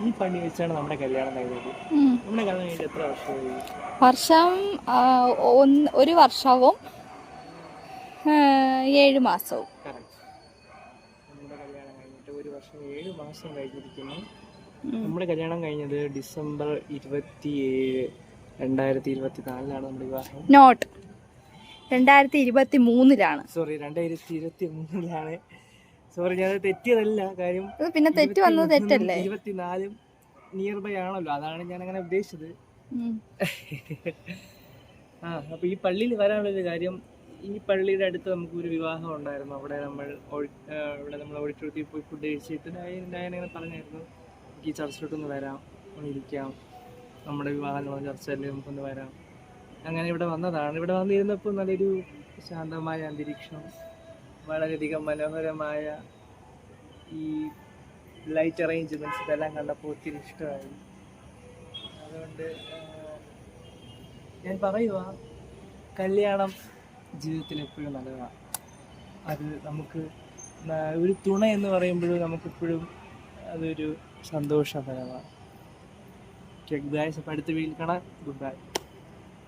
ഈ പണി വെച്ചാണ് നമ്മുടെ കല്യാണം കഴിഞ്ഞത്. നമ്മുടെ കല്യാണം കഴിഞ്ഞിട്ട് എത്ര വർഷമായി? വർഷം 1 വർഷവും 7 മാസവും. കറക്റ്റ്. നമ്മുടെ കല്യാണം കഴിഞ്ഞിട്ട് 1 വർഷം 7 മാസം കഴിഞ്ഞിരിക്കുന്നു. നമ്മുടെ കല്യാണം കഴിഞ്ഞത് ഡിസംബർ 27, 2024 നമ്മുടെ വിവാഹം. നോട്ട് 2023 സോറി, 2023 സോറി, ഞാൻ തെറ്റിയതല്ല. കാര്യം പിന്നെ തെറ്റ് വന്നത് തെറ്റല്ലേ? 24 നിയർ ബൈ ആണല്ലോ, അതാണ് ഞാൻ അങ്ങനെ ഉദ്ദേശിച്ചത്. അപ്പൊ ഈ പള്ളിയിൽ വരാനുള്ളൊരു കാര്യം, ഈ പള്ളിയുടെ അടുത്ത് നമുക്കൊരു വിവാഹം ഉണ്ടായിരുന്നു. അവിടെ നമ്മൾ ഓഡിറ്റോറിയത്തിൽ പോയി ഫുഡ് കഴിച്ചിട്ട് ഞാനിങ്ങനെ പറഞ്ഞായിരുന്നു, എനിക്ക് ഈ ചർച്ചിലോട്ടൊന്ന് വരാം, ഇരിക്കാം, നമ്മുടെ വിവാഹം ചർച്ചയിൽ നമുക്കൊന്ന് വരാം. അങ്ങനെ ഇവിടെ വന്നതാണ്. ഇവിടെ വന്നിരുന്നപ്പോൾ നല്ലൊരു ശാന്തമായ അന്തരീക്ഷം, വളരെയധികം മനോഹരമായ ഈ ലൈറ്റ് അറേഞ്ച്മെൻറ്റ്സ് ഇതെല്ലാം കണ്ടപ്പോൾ ഒത്തിരി ഇഷ്ടമായി. അതുകൊണ്ട് ഞാൻ പറയുക, കല്യാണം ജീവിതത്തിൽ എപ്പോഴും നല്ലതാണ്. അത് നമുക്ക് ഒരു തുണ എന്ന് പറയുമ്പോഴും നമുക്കെപ്പോഴും അതൊരു സന്തോഷകരമാണ്. Good bye. അടുത്ത വീട്ടിൽ കാണാം. Good bye.